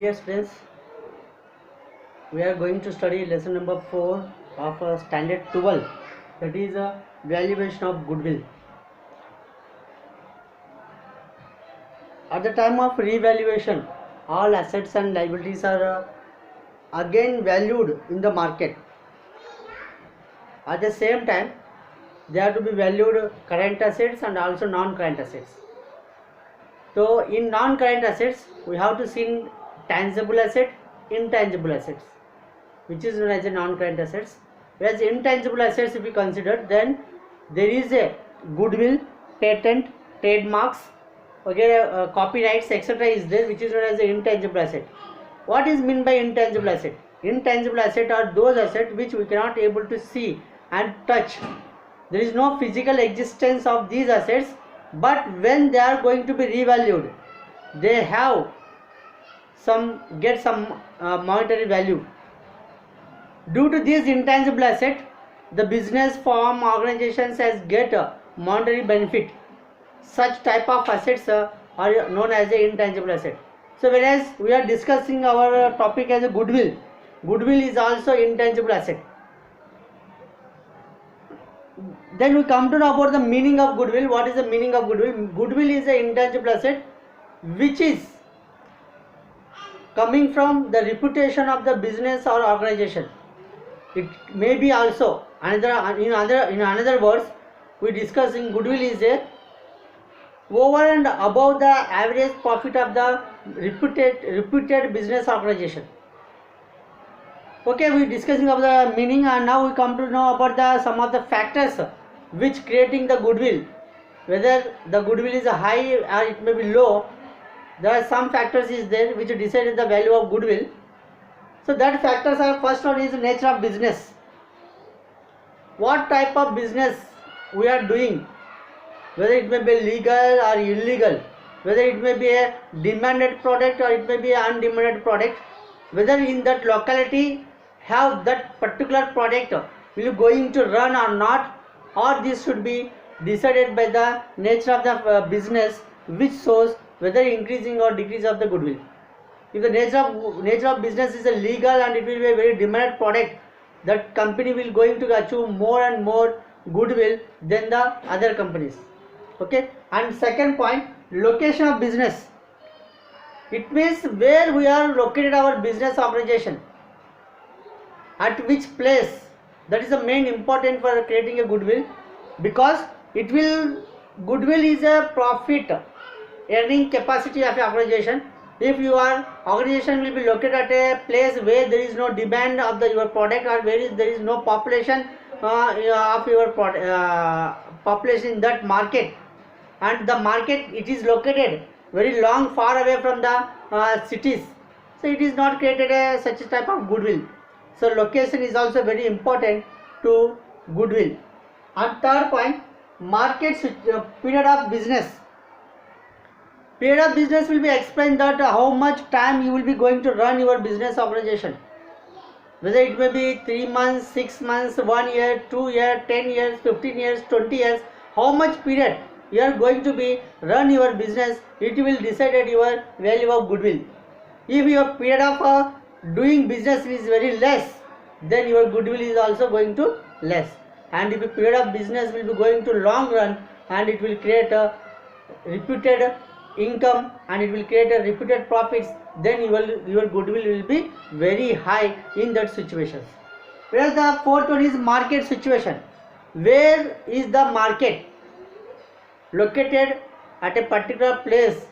Dear friends, we are going to study lesson number 4 of standard 12, that is valuation of goodwill. At the time of revaluation, all assets and liabilities are again valued in the market. At the same time, they are to be valued current assets and also non-current assets. So in non-current assets, we have to see tangible asset, intangible assets, which is known as a non-current assets. Whereas intangible assets, if we consider, then there is a goodwill, patent, trademarks, okay, copyrights, etc. is there, which is known as an intangible asset. What is meant by intangible asset? Intangible asset are those assets which we cannot able to see and touch. There is no physical existence of these assets, but when they are going to be revalued, they have some monetary value. Due to this intangible asset, the business firm organizations has get a monetary benefit. Such type of assets are known as a intangible asset. So whereas we are discussing our topic as a goodwill, goodwill is also intangible asset. Then we come to know about the meaning of goodwill. What is the meaning of goodwill? Goodwill is an intangible asset which is coming from the reputation of the business or organization. It may be also in another words, we discussing goodwill is a over and above the average profit of the reputed business organization. Okay, we discussing about the meaning, and now we come to know about some of the factors which creating the goodwill. Whether the goodwill is high or it may be low, there are some factors is there which decide the value of goodwill. So that factors are, first one is the nature of business. What type of business we are doing, whether it may be legal or illegal, whether it may be a demanded product or it may be an undemanded product, whether in that locality have that particular product will going to run or not, or this should be decided by the nature of the business, which shows whether increasing or decrease of the goodwill. If the nature of business is illegal and it will be a very demanded product, that company will going to achieve more and more goodwill than the other companies. Okay, and second point, location of business. It means where we are located our business organization, at which place. That is the main important for creating a goodwill, because goodwill is a profit earning capacity of an organization. If your organization will be located at a place where there is no demand of your product, or where there is no population of your population in that market, and the market it is located very long far away from the cities, so it is not created such a type of goodwill. So location is also very important to goodwill. And third point, market period of business. Period of business will be explained that how much time you will be going to run your business organization, whether it may be 3 months, 6 months, 1 year, 2 years, 10 years, 15 years, 20 years, how much period you are going to be run your business, it will decide your value of goodwill. If your period of doing business is very less, then your goodwill is also going to less. And if your period of business will be going to long run, and it will create a reputed income and it will create a reputed profits, then your goodwill will be very high in that situation. Whereas the fourth one is market situation. Where is the market located at a particular place?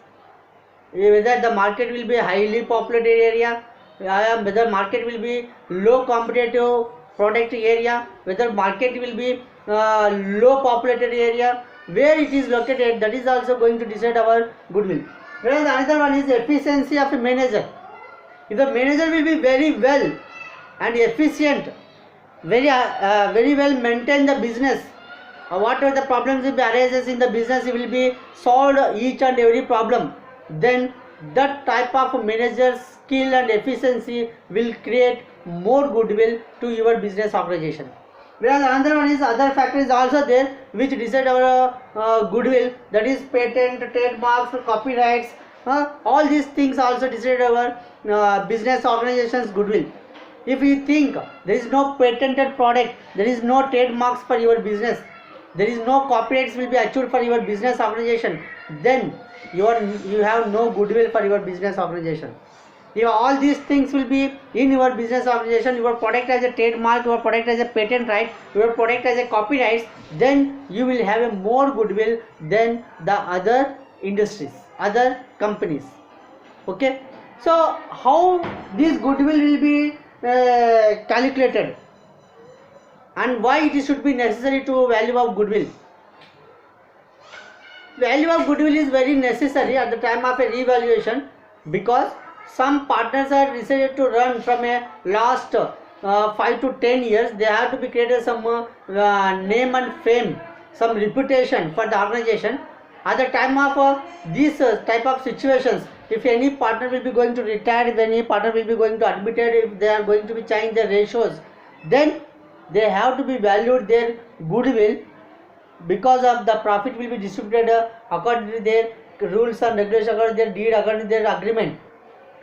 Whether the market will be highly populated area, whether market will be low competitive product area, whether market will be low populated area, where it is located, that is also going to decide our goodwill. Whereas another one is efficiency of a manager. If the manager will be very well and efficient, very well maintain the business, whatever the problems will be arises in the business, it will be solved each and every problem, then that type of manager's skill and efficiency will create more goodwill to your business organization. Whereas another one is other factor is also there which decide our goodwill, that is patent, trademarks, copyrights, All these things also decide our business organization's goodwill. If you think there is no patented product, there is no trademarks for your business, there is no copyrights will be achieved for your business organization, then you have no goodwill for your business organization. If all these things will be in your business organization, your product has a trademark, your product has a patent right, your product has a copyright, then you will have a more goodwill than the other industries, other companies. Okay, so how this goodwill will be calculated, and why it should be necessary to value of goodwill? Value of goodwill is very necessary at the time of a revaluation, because some partners are decided to run from a last 5 to 10 years. They have to be created some name and fame, some reputation for the organization. At the time of these type of situations, if any partner will be going to retire, if any partner will be going to admitted, if they are going to be change their ratios, then they have to be valued their goodwill, because of the profit will be distributed according to their rules and regulations, according to their deed, according to their agreement.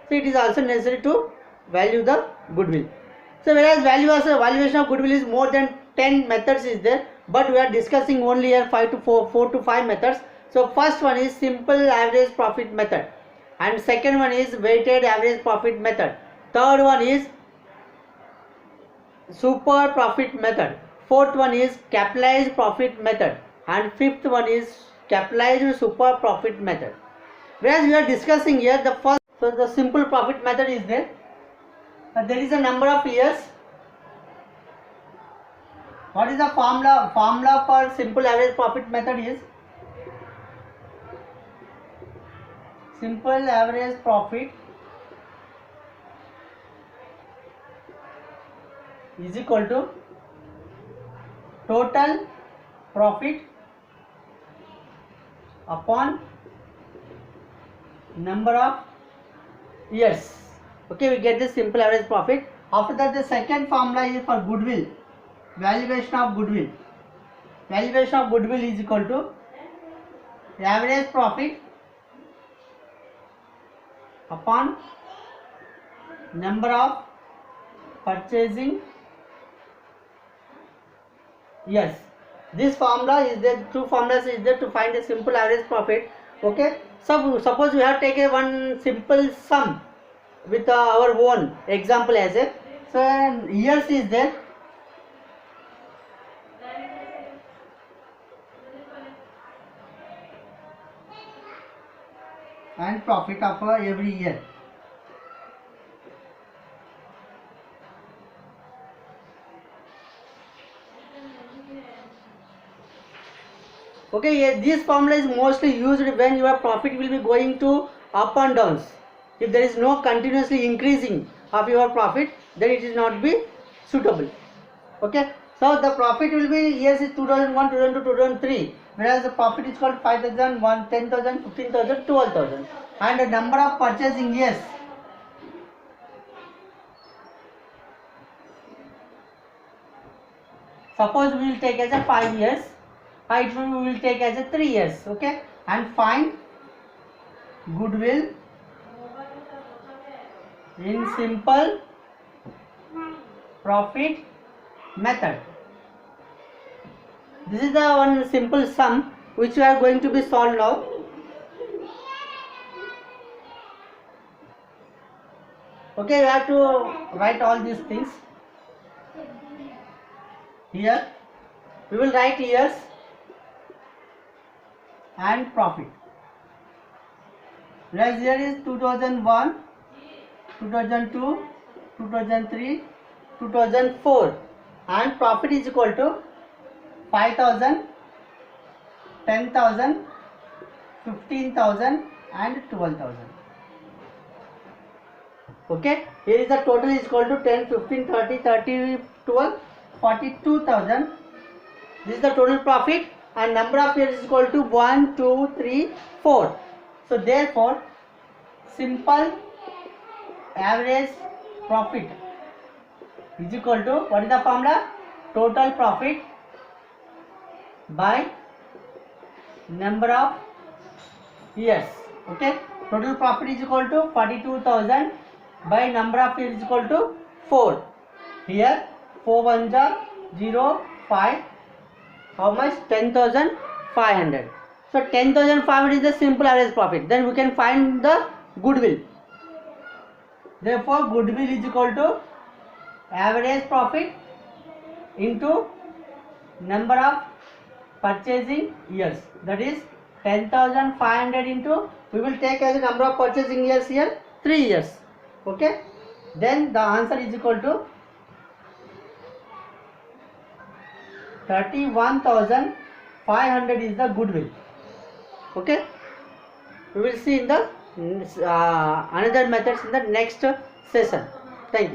So it is also necessary to value the goodwill. So whereas valuation of goodwill is more than 10 methods is there, but we are discussing only here 4 to 5 methods. So first one is simple average profit method, and second one is weighted average profit method, third one is super profit method, fourth one is capitalized profit method, and fifth one is capitalized super profit method. Whereas we are discussing here the first, so the simple profit method is there. There is a number of years. What is the formula? Formula for simple average profit method is simple average profit is equal to total profit upon number of years. Okay, we get the simple average profit. After that, the second formula is for goodwill, valuation of goodwill. Valuation of goodwill is equal to average profit upon number of purchasing years. This formula is there, two formulas is there to find a simple average profit. Okay, so suppose we have taken one simple sum with our own example as a, so years is there, and profit of every year. Okay, yes, this formula is mostly used when your profit will be going to up and downs. If there is no continuously increasing of your profit, then it is not be suitable. Okay, so the profit will be, yes, is 2001, 2002, 2003, whereas the profit is called 5,000, 10,000, 15,000, 12,000, and the number of purchasing years. Suppose we will take as a 5 years, it will take as a 3 years. Okay, and find goodwill in simple profit method. This is the one simple sum which we are going to be solved now. Okay, you have to write all these things here. We will write years and profit. Whereas here is 2001, 2002, 2003, 2004, and profit is equal to 5,000, 10,000, 15,000 and 12,000. Okay, here is the total is equal to 10, 15, 30, 30, 12, 42,000. This is the total profit, and number of years is equal to 1, 2, 3, 4. So therefore, simple average profit is equal to, what is the formula? Total profit by number of years. Okay, total profit is equal to 42,000 by number of years is equal to 4. Here 4 ones are 0, 5. How much? 10,500. So 10,500 is the simple average profit. Then we can find the goodwill. Therefore, goodwill is equal to average profit into number of purchasing years. That is 10,500 into, we will take as a number of purchasing years here 3 years. Okay. Then the answer is equal to 31,500 is the goodwill. Okay. We will see in the another methods in the next session. Thank you.